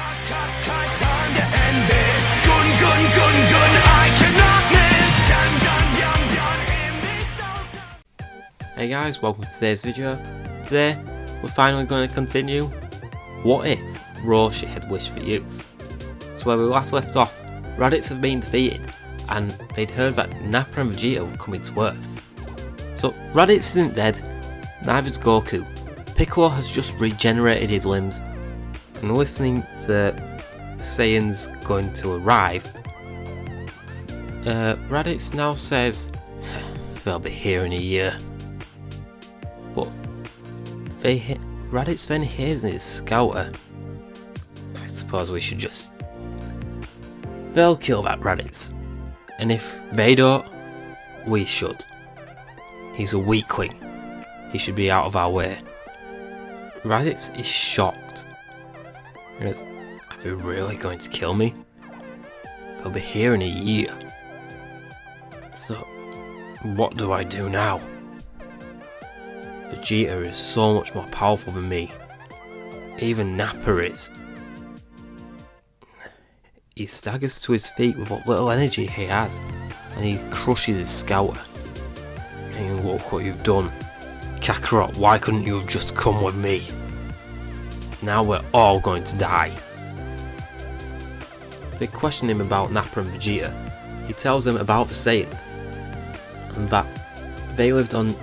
Time to end this. Gun, gun, gun, gun, I cannot miss. Jam, jam, yum, yum, in this old. Hey guys, welcome to today's video. Today, we're finally going to continue What If Roshi had wished for youth. So where we last left off, Raditz have been defeated, and they'd heard that Nappa and Vegeta were coming to Earth. So Raditz isn't dead, neither's Goku. Piccolo has just regenerated his limbs, and listening to Saiyans going to arrive, Raditz now says they'll be here in a year. But Raditz then hears his scouter. I suppose we should just... They'll kill that Raditz. And if they don't, we should. He's a weakling. He should be out of our way. Raditz is shocked. He goes, are they really going to kill me? They'll be here in a year. So, what do I do now? Vegeta is so much more powerful than me. Even Nappa is. He staggers to his feet with what little energy he has, and he crushes his scouter. And look what you've done. Kakarot, why couldn't you have just come with me? Now we're all going to die. They question him about Nappa and Vegeta. He tells them about the Saiyans, and that they lived on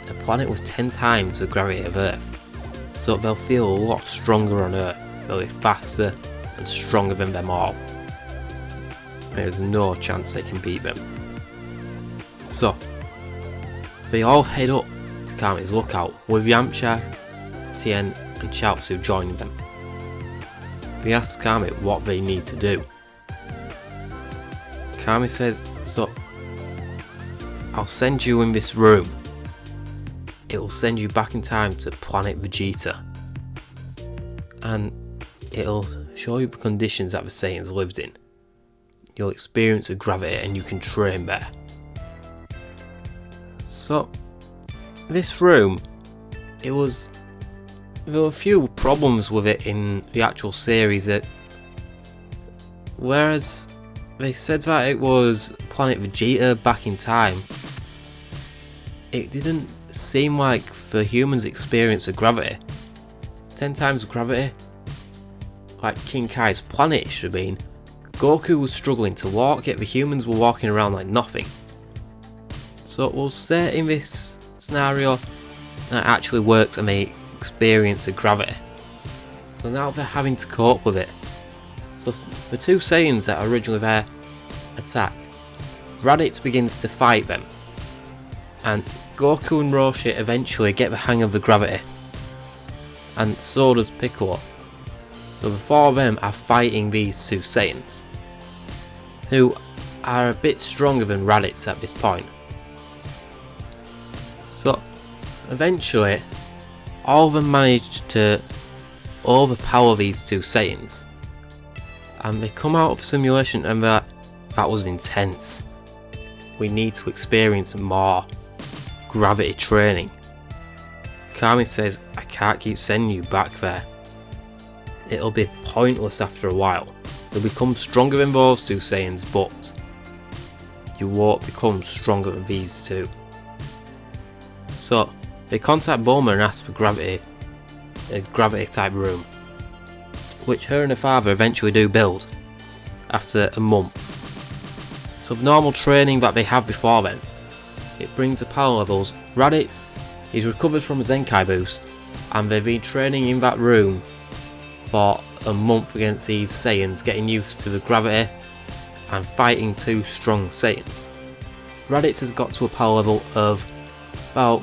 a planet with 10 times the gravity of Earth, so they'll feel a lot stronger on Earth. They'll be faster and stronger than them all. There's no chance they can beat them. So, they all head up to Kami's lookout, with Yamcha, Tien and Chaozu joining them. They ask Kami what they need to do. Kami says, so, I'll send you in this room. It will send you back in time to planet Vegeta. And it'll show you the conditions that the Saiyans lived in. You'll experience the gravity and you can train there. So, this room, there were a few problems with it in the actual series. Whereas they said that it was planet Vegeta back in time, it didn't seem like the humans experience of gravity. 10 times gravity, like King Kai's planet it should have been. Goku was struggling to walk, yet the humans were walking around like nothing. So we'll say in this scenario that actually works and they experience the gravity. So now they're having to cope with it. So the two Saiyans that are originally there attack. Raditz begins to fight them, and Goku and Roshi eventually get the hang of the gravity, and so does Piccolo. So the four of them are fighting these two Saiyans, who are a bit stronger than Raditz at this point. So eventually all of them manage to overpower these two Saiyans, and they come out of the simulation and they're like, that was intense. We need to experience more gravity training. Kami says, I can't keep sending you back there. It'll be pointless after a while. You'll become stronger than those two Saiyans, but you won't become stronger than these two. So they contact Bulma and ask for a gravity type room, which her and her father eventually do build after a month. So the normal training that they have before then, it brings the power levels. Raditz, he's recovered from a Zenkai boost, and they've been training in that room for a month against these Saiyans, getting used to the gravity and fighting two strong Saiyans. Raditz has got to a power level of about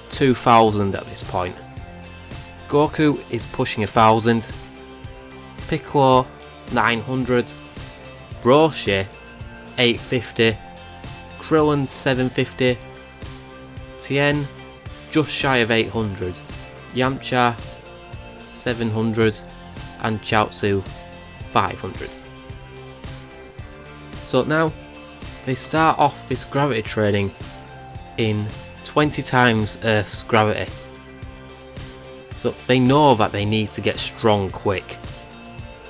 2000 at this point. Goku is pushing 1000, Piccolo 900, Roshi 850, Krillin 750, Tien just shy of 800, Yamcha 700 and Chaozu 500. So now they start off this gravity training in 20 times Earth's gravity. So they know that they need to get strong quick.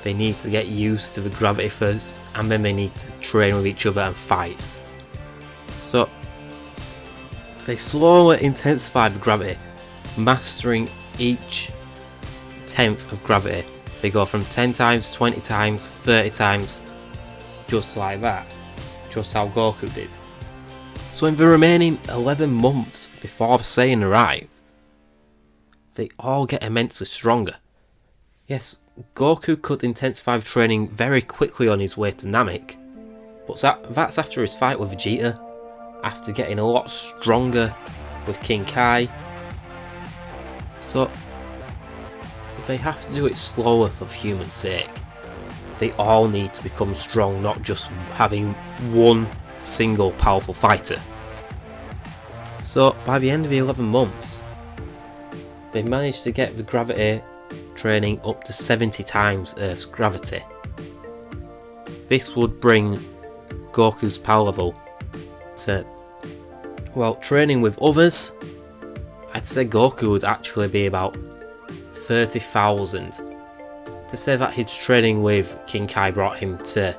they need to get used to the gravity first, and then they need to train with each other and fight. So they slowly intensify the gravity, mastering each tenth of gravity. They go from 10 times, 20 times, 30 times, just like that, just how Goku did. So in the remaining 11 months before the Saiyan arrive, they all get immensely stronger. Yes, Goku could intensify training very quickly on his way to Namek, but that's after his fight with Vegeta, after getting a lot stronger with King Kai. So they have to do it slower for the human's sake. They all need to become strong, not just having one single powerful fighter. So by the end of the 11 months, they managed to get the gravity training up to 70 times Earth's gravity. This would bring Goku's power level to, well, training with others, I'd say Goku would actually be about 30,000. To say that his training with King Kai brought him to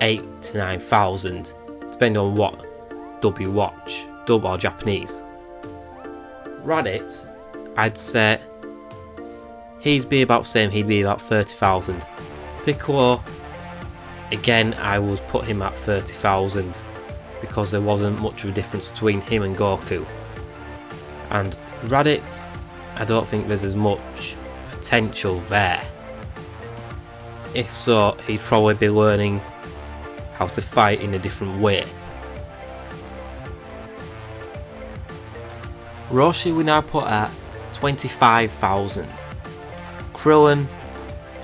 8 to 9,000, depending on what dub you watch, dub or Japanese. Raditz, I'd say he'd be about the same, he'd be about 30,000. Piccolo, again, I would put him at 30,000 because there wasn't much of a difference between him and Goku. And Raditz, I don't think there's as much potential there. If so, he'd probably be learning how to fight in a different way. Roshi we now put at 25,000. Krillin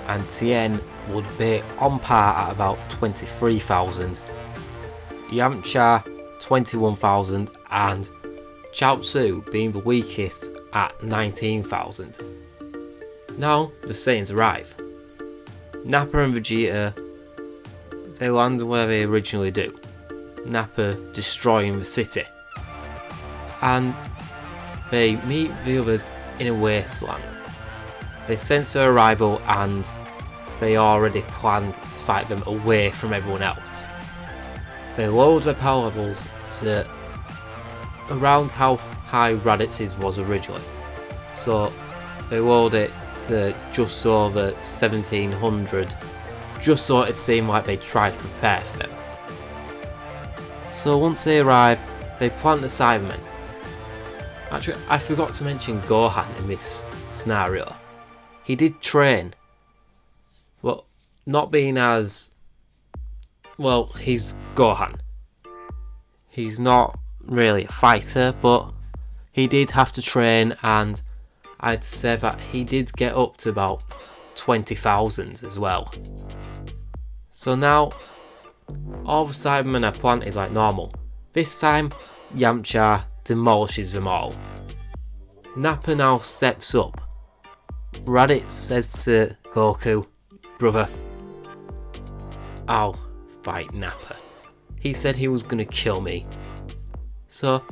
and Tien would be on par at about 23,000. Yamcha 21,000, and Chaozu being the weakest at 19,000. Now the Saiyans arrive. Nappa and Vegeta, they land where they originally do, Nappa destroying the city, and they meet the others in a wasteland. They sense their arrival and they already planned to fight them away from everyone else. They lowered their power levels to around how high Raditz's was originally, so they lowered it to just over 1700, just so it seemed like they tried to prepare for them. So once they arrive, they plant the Cybermen. Actually, I forgot to mention Gohan in this scenario. He did train, but not being as, well, he's Gohan. He's not really a fighter, but he did have to train, and I'd say that he did get up to about 20,000 as well. So now, all the Cybermen are planted like normal. This time, Yamcha demolishes them all. Nappa now steps up. Raditz says to Goku, "Brother, I'll fight Nappa. He said he was gonna kill me. So,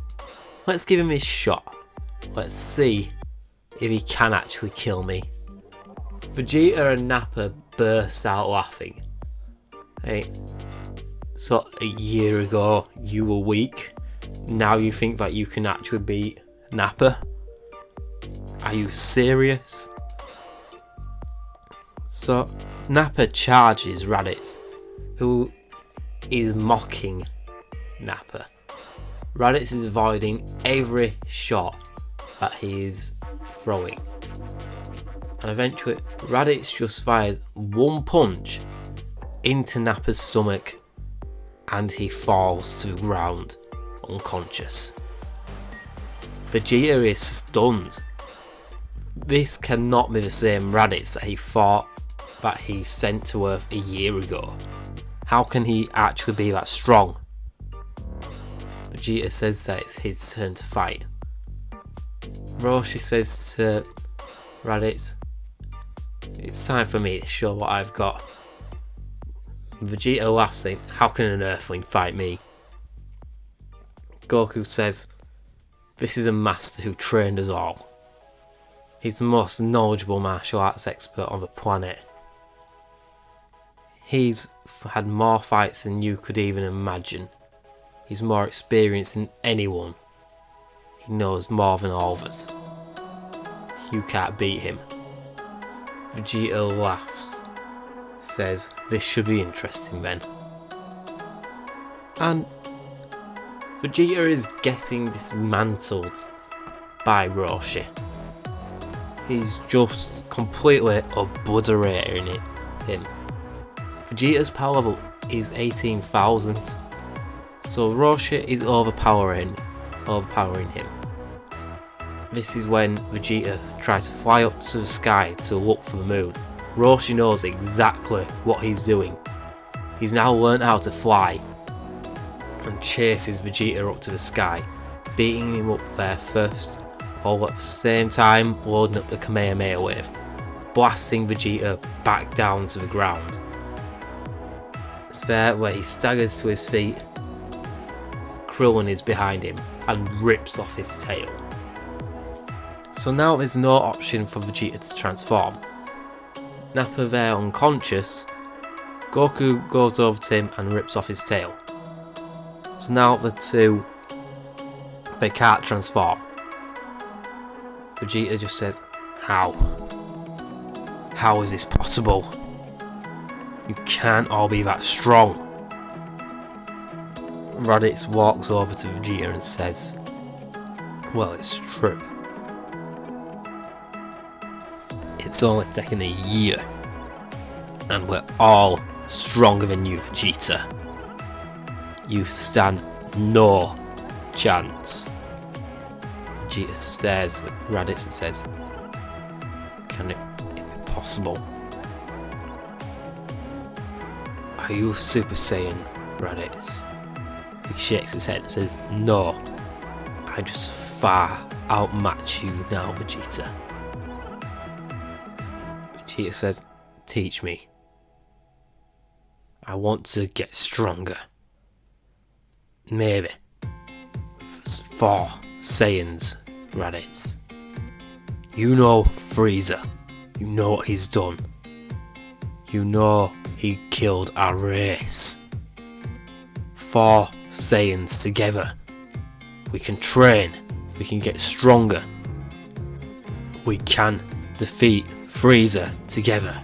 let's give him his shot. Let's see if he can actually kill me." Vegeta and Nappa burst out laughing. Hey, so a year ago you were weak, now you think that you can actually beat Nappa? Are you serious? So Nappa charges Raditz, who is mocking Nappa. Raditz is avoiding every shot that he is throwing, and eventually Raditz just fires one punch into Nappa's stomach and he falls to the ground unconscious. Vegeta is stunned. This cannot be the same Raditz that he thought that he sent to Earth a year ago. How can he actually be that strong? Vegeta says that it's his turn to fight. Roshi says to Raditz, "It's time for me to show what I've got." Vegeta laughs, saying, "How can an Earthling fight me?" Goku says, "This is a master who trained us all. He's the most knowledgeable martial arts expert on the planet. He's had more fights than you could even imagine. He's more experienced than anyone. He knows more than all of us. You can't beat him. Vegeta laughs, says, "This should be interesting then." And Vegeta is getting dismantled by Roshi. He's just completely obliterating him. Vegeta's power level is 18,000, so Roshi is overpowering him. This is when Vegeta tries to fly up to the sky to look for the moon. Roshi knows exactly what he's doing. He's now learned how to fly and chases Vegeta up to the sky, beating him up there first, all at the same time loading up the Kamehameha wave, blasting Vegeta back down to the ground. It's there where he staggers to his feet. Krillin is behind him and rips off his tail. So now there's no option for Vegeta to transform. Nappa there unconscious, Goku goes over to him and rips off his tail. So now the two, they can't transform. Vegeta just says, "How? How is this possible? You can't all be that strong." Raditz walks over to Vegeta and says, "Well, it's true. It's only taken a year, and we're all stronger than you, Vegeta. You stand no chance." Vegeta stares at Raditz and says, "Can it be possible? Are you Super Saiyan, Raditz?" He shakes his head and says, "No, I just far outmatch you now, Vegeta." Vegeta says, "Teach me. I want to get stronger. Maybe with 4 Saiyans, Raditz. You know Frieza. You know what he's done. You know he killed our race. 4 Saiyans together. We can train. We can get stronger. We can defeat Frieza together."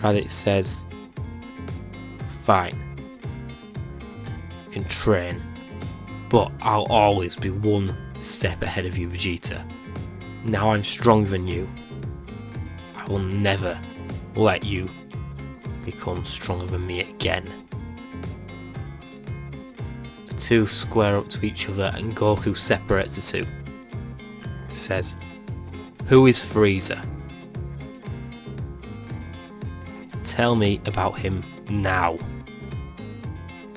Raditz says, "Fine. You can train, but I'll always be 1 step ahead of you, Vegeta. Now I'm stronger than you. I will never let you become stronger than me again." The two square up to each other and Goku separates the two. He says, "Who is Frieza? Tell me about him now."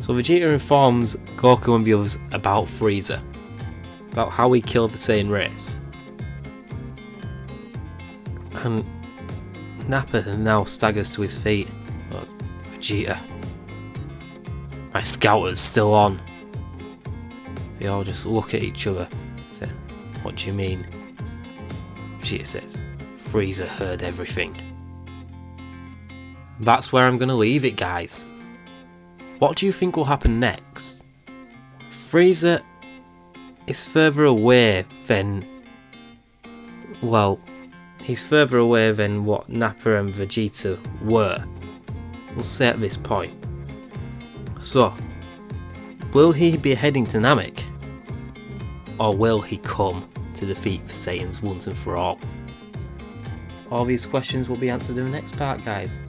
So Vegeta informs Goku and the others about Frieza, about how he killed the Saiyan race. And Nappa now staggers to his feet. "Oh, Vegeta, my scouter's still on." They all just look at each other and say, "What do you mean?" Vegeta says, "Frieza heard everything." That's where I'm going to leave it, guys. What do you think will happen next? Frieza is further away than... well, he's further away than what Nappa and Vegeta were. We'll say at this point. So, will he be heading to Namek? Or will he come to defeat the Saiyans once and for all? All these questions will be answered in the next part, guys.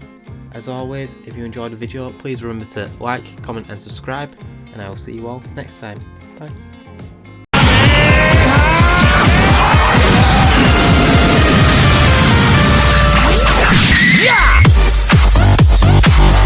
As always, if you enjoyed the video, please remember to like, comment and subscribe, and I will see you all next time. Bye.